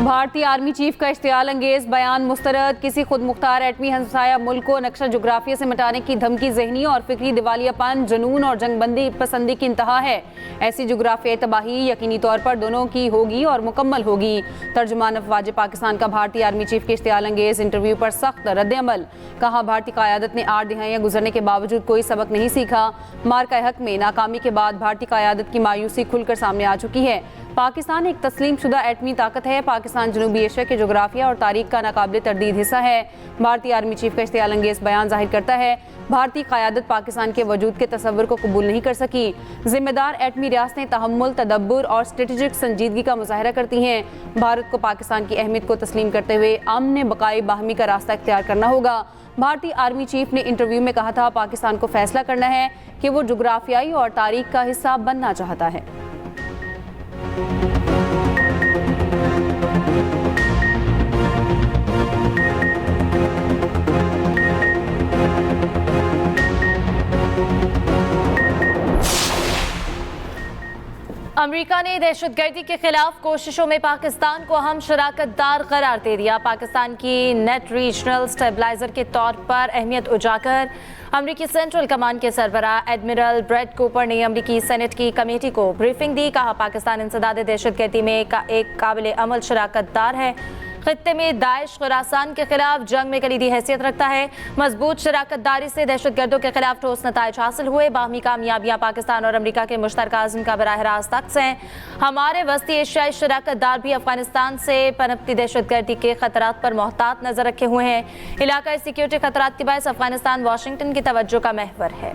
भारतीय army chief का इश्तियाल अंगेज बयान मुस्तरद। किसी खुद मुख्तार एटमी हमसाया मुल्क को नक्शा जुग्राफिया से मिटाने की धमकी ज़हनी और फिक्री दिवालियापन, जुनून और जंगबंदी पसंदी की इंतहा है। ऐसी जुग्राफियाई तबाही यकीनी तौर पर दोनों की होगी और मुकम्मल होगी। तर्जुमान अफवाज पाकिस्तान का भारतीय आर्मी चीफ के इश्तियाल अंगेज इंटरव्यू पर सख्त रद्द-ए-अमल। कहा, भारतीय क़यादत ने 8 दिहाइयाँ गुजरने के बावजूद कोई सबक नहीं सीखा। मार्का हक में नाकामी के बाद भारतीय क़यादत की मायूसी खुलकर सामने आ चुकी है। पाकिस्तान एक तस्लीम शुदा एटमी ताकत है। पाकिस्तान जनूबी एशिया के जोग्राफिया और तारीख का नाकाबिल तरदीद हिस्सा है। भारतीय आर्मी चीफ का इश्तियाल अंगेज बयान जाहिर करता है भारतीय क़यादत पाकिस्तान के वजूद के तस्वर को कबूल नहीं कर सकी। जिम्मेदार एटमी रियासतें तहम्मुल, तदब्बुर और स्ट्रेटेजिक संजीदगी का मुजाहरा करती हैं। भारत को पाकिस्तान की अहमियत को तस्लीम करते हुए अमन बकाई बाहमी का रास्ता इख्तियार करना होगा। भारतीय आर्मी चीफ ने इंटरव्यू में कहा था, पाकिस्तान को फैसला करना है कि वो जोग्राफियाई और तारीख का हिस्सा बनना चाहता है। अमेरिका ने दहशतगर्दी के खिलाफ कोशिशों में पाकिस्तान को अहम शराकतदार करार दे दिया। पाकिस्तान की नेट रीजनल स्टेबलाइजर के तौर पर अहमियत उजागर। अमेरिकी सेंट्रल कमांड के सरबराह एडमिरल ब्रैड कूपर ने अमेरिकी सेनेट की कमेटी को ब्रीफिंग दी। कहा, पाकिस्तान इंसदाद दहशतगर्दी में एक काबिल अमल शराकतदार है। खित्ते में दाइश खुरासान के खिलाफ जंग में कलीदी हैसियत रखता है। मजबूत शराकतदारी से दहशतगर्दों के खिलाफ ठोस नताइज हासिल हुए। बाहमी कामयाबियां पाकिस्तान और अमेरिका के मुश्तरका अज़्म का बराह रास्त अक्स हैं। हमारे वस्ती एशियाई शराकतदार भी अफगानिस्तान से पनपती दहशतगर्दी के खतरात पर मोहतात नजर रखे हुए हैं। इलाकाई सिक्योरिटी खतरात के बायस अफगानिस्तान वाशिंगटन की तवज्जो का महवर है।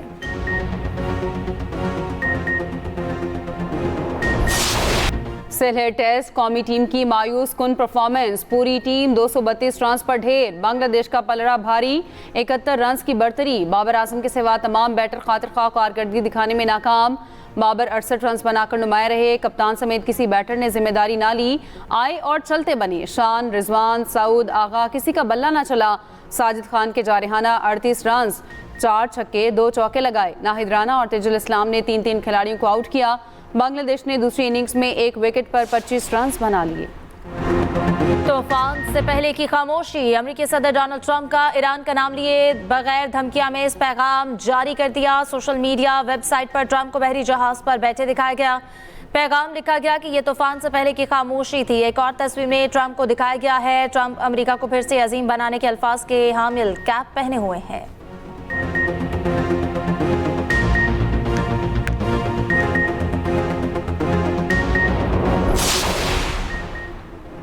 सिलहट टेस्ट कौमी टीम की मायूस कुन परफॉर्मेंस। पूरी टीम 232 रन्स पर ढेर। बांग्लादेश का पलड़ा भारी, 71 रन्स की बढ़तरी। बाबर आजम के सिवा तमाम बैटर खातिर खा कारकर्दगी दिखाने में नाकाम। बाबर 68 रन्स बनाकर नुमाया रहे। कप्तान समेत किसी बैटर ने जिम्मेदारी ना ली। आए और चलते बने। शान, रिजवान, सऊद, आगा, किसी का बल्ला ना चला। साजिद खान के जारहाना 38 रन्स, 4 छक्के 2 चौके लगाए। नाहिद राना और तेजुल इस्लाम ने 3-3 खिलाड़ियों को आउट किया। बांग्लादेश ने दूसरी इनिंग्स में 1 विकेट पर 25 रन्स बना लिए। तूफान से पहले की खामोशी। अमेरिकी सदर डोनाल्ड ट्रंप का ईरान का नाम लिए बगैर धमकियां में इस पैगाम जारी कर दिया। सोशल मीडिया वेबसाइट पर ट्रंप को बहरी जहाज पर बैठे दिखाया गया। पैगाम लिखा गया कि यह तूफान से पहले की खामोशी थी। एक और तस्वीर में ट्रंप को दिखाया गया है। ट्रंप अमेरिका को फिर से अजीम बनाने के अल्फाज के हामिल कैप पहने हुए हैं।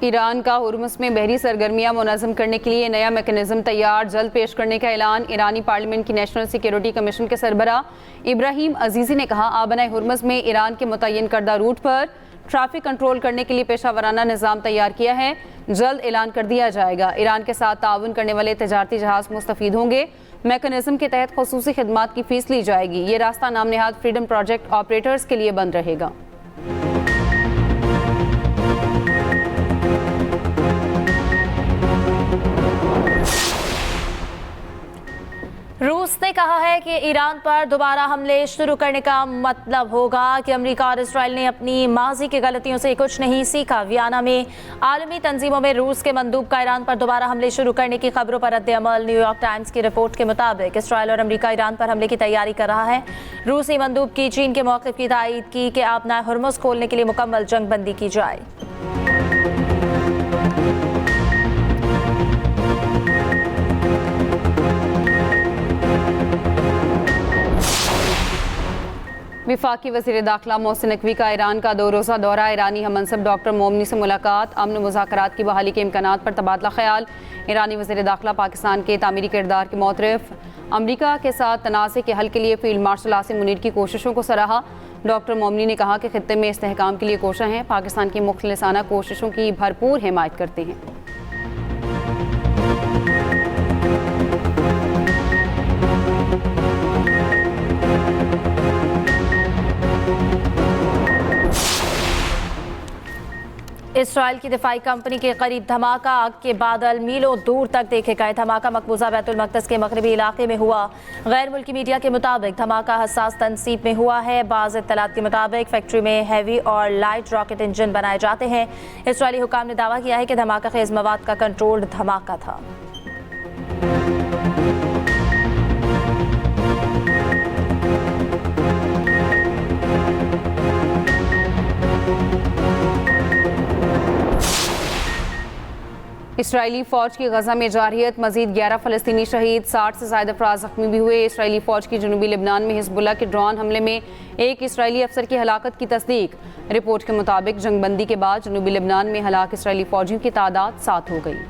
ईरान का हुर्मुज़ में बहरी सरगर्मियां मुनज़्ज़म करने के लिए नया मैकेनिज्म तैयार, जल्द पेश करने का ऐलान। ईरानी पार्लियामेंट की नेशनल सिक्योरिटी कमीशन के सरबराह इब्राहिम अजीज़ी ने कहा, आबनाए हुर्मुज़ में ईरान के मुतय्यन करदा रूट पर ट्रैफिक कंट्रोल करने के लिए पेशावराना निज़ाम तैयार किया है, जल्द ऐलान कर दिया जाएगा। ईरान के साथ ताउन करने वाले तजारती जहाज़ मुस्तफ़ीद होंगे। मैकेनिज्म के तहत ख़ुसूसी खिदमात की फ़ीस ली जाएगी। ये रास्ता नाम नेहाद फ्रीडम प्रोजेक्ट ऑपरेटर्स के लिए बंद रहेगा। रूस ने कहा है कि ईरान पर दोबारा हमले शुरू करने का मतलब होगा कि अमेरिका और इसराइल ने अपनी माजी की गलतियों से कुछ नहीं सीखा। वियना में आलमी तंजीमों में रूस के मंदूब का ईरान पर दोबारा हमले शुरू करने की खबरों पर रद्द-ए-अमल। न्यूयॉर्क टाइम्स की रिपोर्ट के मुताबिक इसराइल और अमेरिका ईरान पर हमले की तैयारी कर रहा है। रूसी मंदूब की चीन के मौक़िफ़ की तायीद की कि आबनाए हुर्मुज़ खोलने के लिए मुकम्मल जंगबंदी की जाए। वफाकी वज़ीर दाखिला मोहसिन नकवी का ईरान का 2 रोज़ा दौरा। ईरानी हममनसब डॉक्टर मोमनी से मुलाकात। अमन मुज़ाकरात की बहाली के इम्कानात पर तबादला ख्याल। ईरानी वज़ीर दाखिला पाकिस्तान के तामीरी किरदार के मोतरफ। अमरीका के साथ तनाज़े के हल के लिए फील्ड मार्शल आसिम मुनीर की कोशिशों को सराहा। डॉक्टर मोमनी ने कहा कि खित्ते में इस्तेहकाम के लिए कोशिश हैं। पाकिस्तान की मुखलिसाना कोशिशों की भरपूर हिमायत करते हैं। इसराइल की दिफाई कंपनी के करीब धमाका, आग के बादल मीलों दूर तक देखे गए। धमाका मकबूजा बैतुल मक़दस के मगरबी इलाके में हुआ। गैर मुल्की मीडिया के मुताबिक धमाका हसास तनसीब में हुआ है। बाज़ इत्तलात के मुताबिक फैक्ट्री में हैवी और लाइट रॉकेट इंजन बनाए जाते हैं। इसराइली हुकाम ने दावा किया है कि धमाका खेज मवाद का कंट्रोल्ड धमाका था। इसराइली फौज की गजा में जारियत, मजीद 11 फलस्तीनी शहीद, 60 से ज़ायद अफराद जख्मी भी हुए। इसराइली फौज की जनूबी लेबनान में हिजबुल्लाह के ड्रोन हमले में एक इसराइली अफसर की हलाकत की तस्दीक। रिपोर्ट के मुताबिक जंगबंदी के बाद जनूबी लेबनान में हलाक इसराइली फौजियों की तादाद 7 हो गई।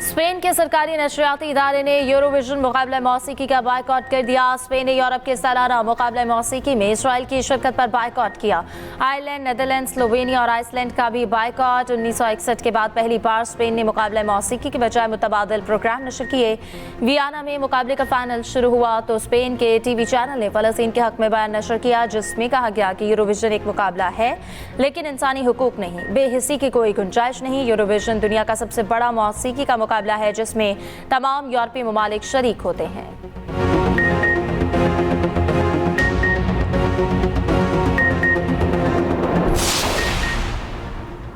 स्पेन के सरकारी नशरियाती इदारे ने यूरोविजन मुकाबला मौसीकी का बायकॉट कर दिया। स्पेन ने यूरोप के सालाना मुकाबला मौसीकी में इसराइल की शिरकत पर बायकॉट किया। आयरलैंड, नेदरलैंड, स्लोवेनिया और आइसलैंड का भी बायकॉट। 1961 के बाद पहली बार स्पेन ने मुकाबला मौसीकी के बजाय मुतबादिल प्रोग्राम नशर किए। वियना में मुकाबले का फाइनल शुरू हुआ तो स्पेन के टीवी चैनल ने फ़लस्तीन के हक में बयान नशर किया, जिसमें कहा गया कि यूरोविजन एक मुकाबला है लेकिन इंसानी हुकूक नहीं, बेहिसी की कोई गुंजाइश नहीं। यूरोविजन दुनिया का सबसे बड़ा मौसीकी का मुकाबला है जिसमें तमाम यूरोपीय ममालिक शरीक होते हैं।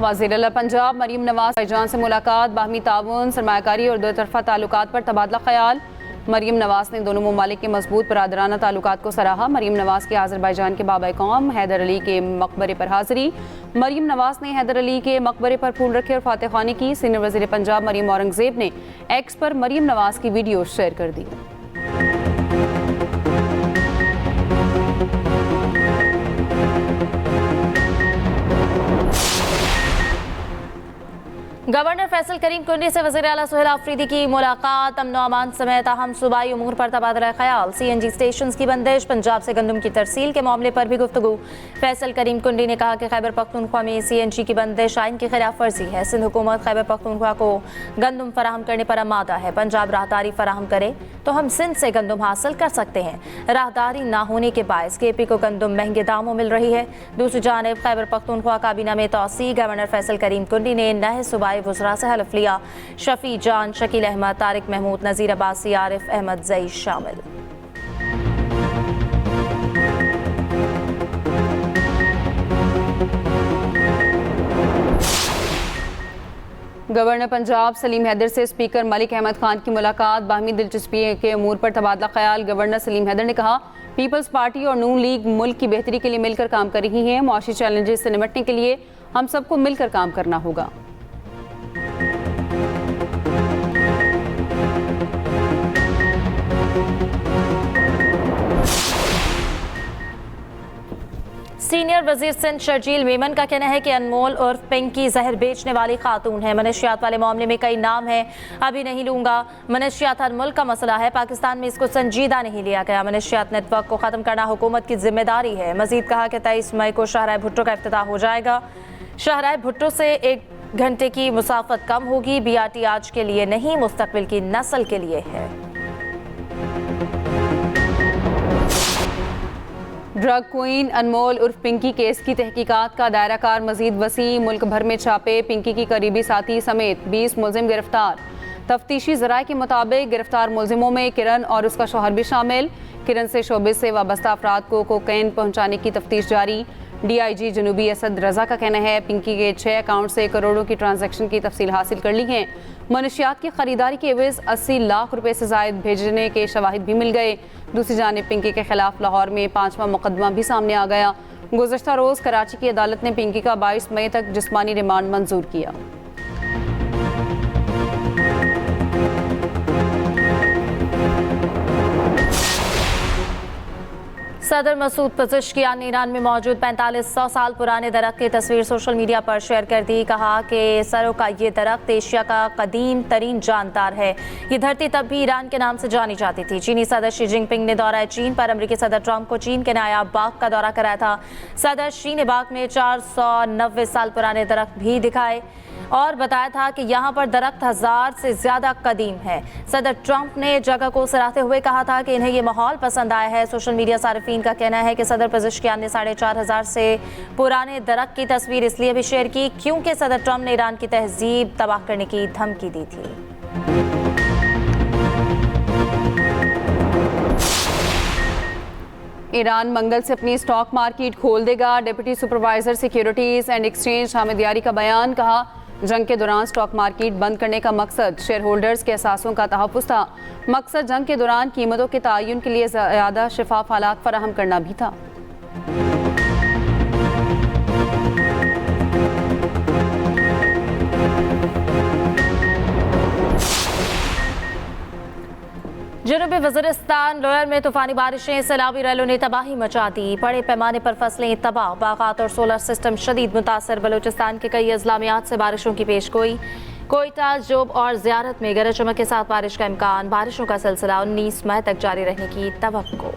वज़ीर-ए-आला पंजाब मरीम नवाज भाईजान से मुलाकात, बाहमी ताउन, सरमायाकारी और दो तरफ़ा ताल्लुकात पर तबादला ख्याल। मरीम नवाज ने दोनों ममालिक के मजबूत बरादराना ताल्लुकात को सराहा। मरीम नवाज की आज़रबाईजान के बाबा कौम हैदर अली के मकबरे पर हाज़िरी। मरीम नवाज ने हैदर अली के मकबरे पर फूल रखे और फातह ख़्वानी की। सीनियर वज़ीर पंजाब मरीम औरंगज़ेब ने एक्स पर मरीम नवाज की वीडियो शेयर कर दी। गवर्नर फैसल करीम कुंडी से वज़ीर आला सुहेल आफरीदी की मुलाकात। अमन अमान समेत अहम सूबाई उमूर पर तबादला ख्याल। CNG स्टेशन की बंदिश, पंजाब से गंदम की तरसील के मामले पर भी गुफ्तगू। फैसल करीम कुंडी ने कहा कि खैबर पख्तूनख्वा में CNG की बंदिश आइन की खिलाफ वर्जी है। सिंध हुकूमत खैबर पख्तूनख्वा को गंदम फराहम करने पर आमादा है। पंजाब राहदारी फराहम करे तो हम सिंध से गंदम हासिल कर सकते हैं। राहदारी ना होने के बायस KP को गंदम महंगे दामों मिल रही है। दूसरी जानिब खैबर पख्तूनख्वा काबीना में तौसी, गवर्नर फैसल करीम कुंडी ने नए सूबाई वज़रा से हलफ लिया। शफी जान, शकील अहमद, तारिक महमूद, नज़ीर अब्बासी, आरिफ अहमद जई शामिल। गवर्नर पंजाब सलीम हैदर से स्पीकर मलिक अहमद खान की मुलाकात, बाहमी दिलचस्पी के अमूर पर तबादला ख्याल। गवर्नर सलीम हैदर ने कहा पीपल्स पार्टी और नून लीग मुल्क की बेहतरी के लिए मिलकर काम कर रही हैं। मुआशी चैलेंजेस से निपटने के लिए हम सबको मिलकर काम करना होगा। सीनियर वजीर सिंध शर्जील मेमन का कहना है कि अनमोल उर्फ पिंकी जहर बेचने वाली खातून है। मनशियात वाले मामले में कई नाम हैं, अभी नहीं लूंगा। मनशियात हर मुल्क का मसला है, पाकिस्तान में इसको संजीदा नहीं लिया गया। मनशियात नेटवर्क को ख़त्म करना हुकूमत की जिम्मेदारी है। मजीद कहा कि 23 मई को शाहराह भुट्टो का इफ्तिताह हो जाएगा। शाहराह भुट्टो से 1 घंटे की मुसाफत कम होगी। BRT आज के लिए नहीं, मुस्तकबिल की नस्ल के लिए है। ड्रग क्वीन अनमोल उर्फ पिंकी केस की तहकीकात का दायरा कार मजीद वसी। मुल्क भर में छापे, पिंकी की करीबी साथी समेत 20 मुलजिम गिरफ्तार। तफ्तीशी ज़राए के मुताबिक गिरफ्तार मुलजिमों में किरण और उसका शौहर भी शामिल। किरण से शोबे से वाबस्ता अफराद को कोकेन पहुँचाने की तफ्तीश जारी। DIG जनूबी असद रजा का कहना है पिंकी के 6 अकाउंट से करोड़ों की ट्रांजैक्शन की तफसील हासिल कर ली है। मनशियात की खरीदारी के एवज 80 लाख रुपए से जायद भेजने के शवाहिद भी मिल गए। दूसरी जानिब पिंकी के खिलाफ लाहौर में 5वां मुकदमा भी सामने आ गया। गुज़श्ता रोज़ कराची की अदालत ने पिंकी का 22 मई तक जिस्मानी रिमांड मंजूर किया। सदर मसूद पज़िश्कियान ने ईरान में मौजूद 4500 साल पुराने दरख्त की तस्वीर सोशल मीडिया पर शेयर कर दी। कहा कि सरों का ये दरख्त एशिया का कदीम तरीन जानदार है। ये धरती तब भी ईरान के नाम से जानी जाती थी। चीनी सदर शी जिनपिंग ने दौरा चीन पर अमेरिकी सदर ट्रंप को चीन के नायाब बाग का दौरा कराया था। सदर शी ने बाग में 490 साल पुराने दरख्त भी दिखाए और बताया था कि यहाँ पर दरख्त 1000 से ज्यादा कदीम है। सदर ट्रंप ने जगह को सराहते हुए कहा था कि इन्हें ये माहौल पसंद आया है। सोशल मीडिया सारिफीन का कहना है कि सदर पज़िश्कियान ने 4500 से पुराने दरख्त की तस्वीर इसलिए भी शेयर की क्योंकि सदर ट्रंप ने ईरान की तहजीब तबाह करने की धमकी दी थी। ईरान मंगल से अपनी स्टॉक मार्केट खोल देगा। Deputy supervisor securities and exchange Hamid यारी का बयान। कहा, जंग के दौरान स्टॉक मार्केट बंद करने का मकसद शेयर होल्डर्स के एहसासों का तहफ़्फ़ुज़ था। मकसद जंग के दौरान कीमतों के तयन के लिए ज़्यादा शफाफ हालात फराहम करना भी था। जनूबी वज़ीरिस्तान लोयर में तूफानी बारिशें, सैलाबी रैलों ने तबाही मचा दी। बड़े पैमाने पर फसलें तबाह, बागात और सोलर सिस्टम शदीद मुतासर। बलूचिस्तान के कई अजलामियात से बारिशों की पेशगोई। कोयटा, जोब और ज़ियारत में गरज चमक के साथ बारिश का इम्कान। बारिशों का सिलसिला 19 मई तक जारी रहने की तवक्को।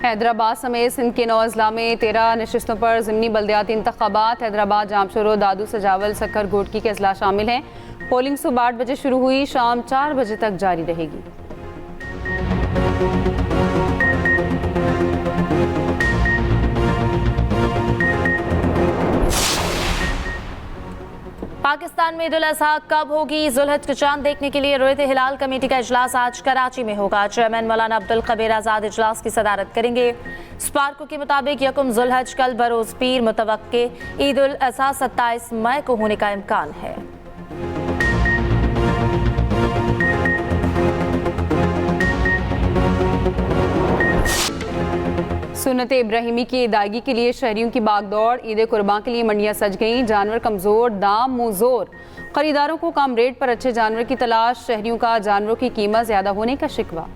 हैदराबाद समेत सिंध के 9 अजला में 13 नशिस्तों पर ज़िमनी बल्दियाती इंतखाबात। हैदराबाद, जामशोरो, दादू, सजावल, सक्कर, घोटकी के अजला शामिल हैं। पोलिंग सुबह 8 बजे शुरू हुई, शाम 4 बजे तक जारी रहेगी। पाकिस्तान में ईद उल अज़हा कब होगी? ज़ुल्हज के चांद देखने के लिए रोयत हिलाल कमेटी का इजलास आज कराची में होगा। चेयरमैन मौलाना अब्दुल कबीर आज़ाद इजलास की सदारत करेंगे। स्पार्को के मुताबिक यकुम ज़ुल्हज कल बरोज़ पीर मुतवक्के। ईद उल अज़हा 27 मई को होने का इम्कान है। सुन्नत इब्राहिमी की अदायगी के लिए शहरियों की बागदौड़। ईद कुर्बान के लिए मंडियां सज गईं। जानवर कमज़ोर, दाम मुँह जोर। खरीदारों को कम रेट पर अच्छे जानवर की तलाश। शहरियों का जानवरों की कीमत ज़्यादा होने का शिकवा।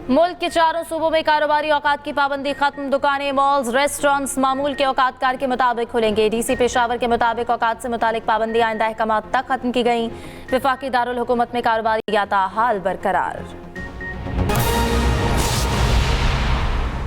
मुल्क के चारों सूबों में कारोबारी औकात की पाबंदी खत्म। दुकानें, मॉल्स, रेस्टोरेंट्स मामूल के औकातकार के मुताबिक खुलेंगे। डीसी पेशावर के मुताबिक औकात से मुतालिक पाबंदी आइंदा अहकामात तक खत्म की गई। वफाकी दारुल हुकूमत में कारोबारी याता हाल बरकरार।